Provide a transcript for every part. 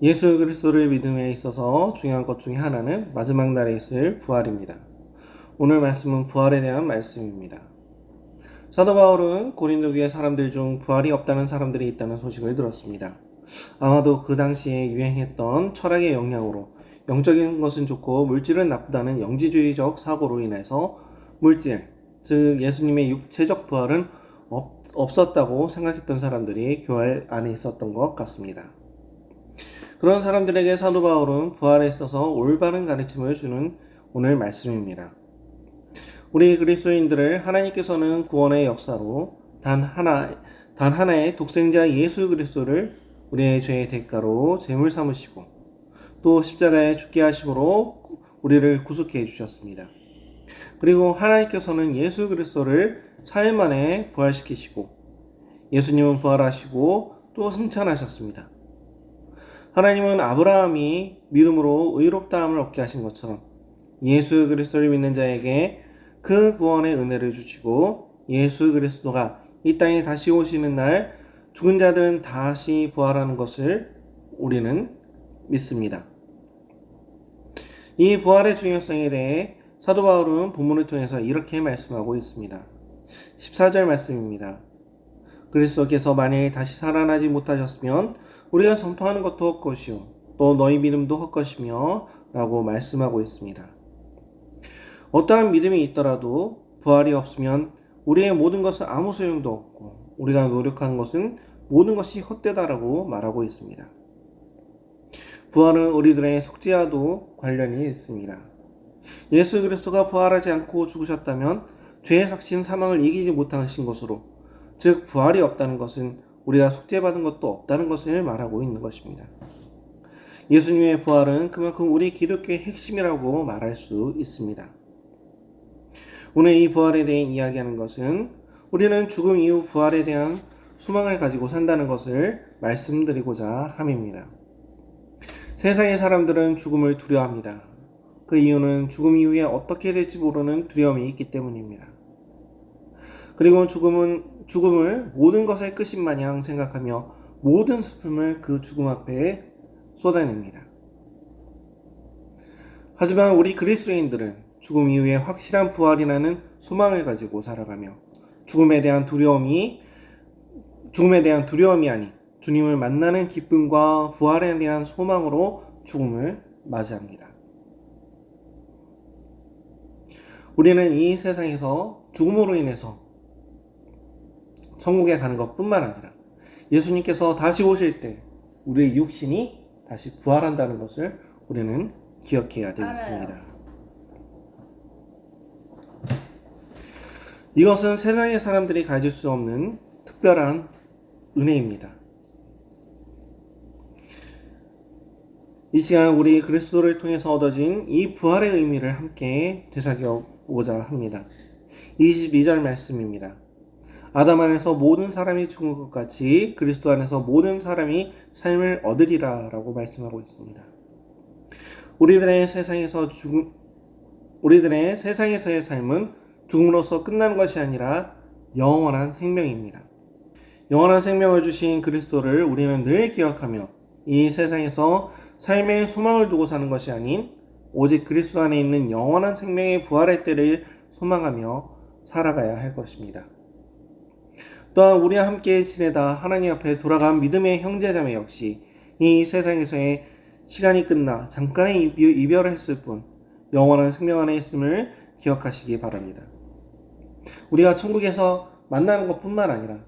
예수 그리스도를 믿음에 있어서 중요한 것 중에 하나는 마지막 날에 있을 부활입니다. 오늘 말씀은 부활에 대한 말씀입니다. 사도 바울은 고린도 교회 사람들 중 부활이 없다는 사람들이 있다는 소식을 들었습니다. 아마도 그 당시에 유행했던 철학의 영향으로 영적인 것은 좋고 물질은 나쁘다는 영지주의적 사고로 인해서 물질, 즉 예수님의 육체적 부활은 없었다고 생각했던 사람들이 교회 안에 있었던 것 같습니다. 그런 사람들에게 사도 바울은 부활에 있어서 올바른 가르침을 주는 오늘 말씀입니다. 우리 그리스도인들을 하나님께서는 구원의 역사로 단 하나의 독생자 예수 그리스도를 우리의 죄의 대가로 제물 삼으시고 또 십자가에 죽게 하심으로 우리를 구속해 주셨습니다. 그리고 하나님께서는 예수 그리스도를 사흘 만에 부활시키시고 예수님은 부활하시고 또 승천하셨습니다. 하나님은 아브라함이 믿음으로 의롭다함을 얻게 하신 것처럼 예수 그리스도를 믿는 자에게 그 구원의 은혜를 주시고 예수 그리스도가 이 땅에 다시 오시는 날 죽은 자들은 다시 부활하는 것을 우리는 믿습니다. 이 부활의 중요성에 대해 사도 바울은 본문을 통해서 이렇게 말씀하고 있습니다. 14절 말씀입니다. 그리스도께서 만일 다시 살아나지 못하셨으면 우리가 전파하는 것도 헛것이요 또 너희 믿음도 헛것이며 라고 말씀하고 있습니다. 어떠한 믿음이 있더라도 부활이 없으면 우리의 모든 것은 아무 소용도 없고 우리가 노력하는 것은 모든 것이 헛되다라고 말하고 있습니다. 부활은 우리들의 속죄와도 관련이 있습니다. 예수 그리스도가 부활하지 않고 죽으셨다면 죄의 삭신 사망을 이기지 못하신 것으로 즉 부활이 없다는 것은 우리가 속죄받은 것도 없다는 것을 말하고 있는 것입니다. 예수님의 부활은 그만큼 우리 기독교의 핵심이라고 말할 수 있습니다. 오늘 이 부활에 대해 이야기하는 것은 우리는 죽음 이후 부활에 대한 소망을 가지고 산다는 것을 말씀드리고자 함입니다. 세상의 사람들은 죽음을 두려워합니다. 그 이유는 죽음 이후에 어떻게 될지 모르는 두려움이 있기 때문입니다. 그리고 죽음을 모든 것의 끝인 마냥 생각하며 모든 슬픔을 그 죽음 앞에 쏟아냅니다. 하지만 우리 그리스도인들은 죽음 이후에 확실한 부활이라는 소망을 가지고 살아가며 죽음에 대한 두려움이 아닌 주님을 만나는 기쁨과 부활에 대한 소망으로 죽음을 맞이합니다. 우리는 이 세상에서 죽음으로 인해서 천국에 가는 것뿐만 아니라 예수님께서 다시 오실 때 우리의 육신이 다시 부활한다는 것을 우리는 기억해야 되겠습니다. 이것은 세상의 사람들이 가질 수 없는 특별한 은혜입니다. 이 시간 우리 그리스도를 통해서 얻어진 이 부활의 의미를 함께 되새겨보고자 합니다. 22절 말씀입니다. 아담 안에서 모든 사람이 죽은 것 같이 그리스도 안에서 모든 사람이 삶을 얻으리라 라고 말씀하고 있습니다. 우리들의 세상에서의 삶은 죽음으로써 끝나는 것이 아니라 영원한 생명입니다. 영원한 생명을 주신 그리스도를 우리는 늘 기억하며 이 세상에서 삶의 소망을 두고 사는 것이 아닌 오직 그리스도 안에 있는 영원한 생명의 부활의 때를 소망하며 살아가야 할 것입니다. 또한 우리와 함께 지내다 하나님 앞에 돌아간 믿음의 형제자매 역시 이 세상에서의 시간이 끝나 잠깐의 이별을 했을 뿐 영원한 생명 안에 있음을 기억하시기 바랍니다. 우리가 천국에서 만나는 것뿐만 아니라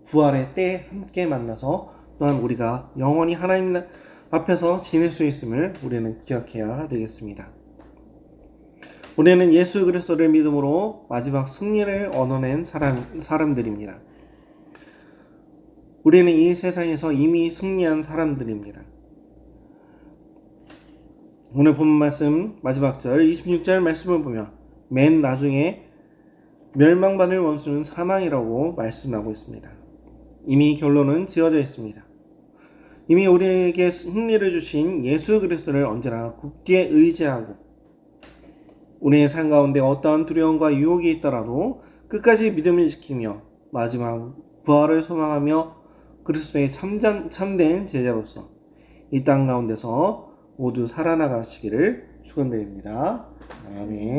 부활의 때에 함께 만나서 또한 우리가 영원히 하나님 앞에서 지낼 수 있음을 우리는 기억해야 되겠습니다. 우리는 예수 그리스도를 믿음으로 마지막 승리를 얻어낸 사람들입니다. 우리는 이 세상에서 이미 승리한 사람들입니다. 오늘 본 말씀 마지막 절 26절 말씀을 보면 맨 나중에 멸망받을 원수는 사망이라고 말씀하고 있습니다. 이미 결론은 지어져 있습니다. 이미 우리에게 승리를 주신 예수 그리스도를 언제나 굳게 의지하고 우리의 삶 가운데 어떠한 두려움과 유혹이 있더라도 끝까지 믿음을 지키며 마지막 부활을 소망하며 그리스도의 참된 제자로서 이 땅 가운데서 모두 살아나가시기를 축원드립니다. 아멘.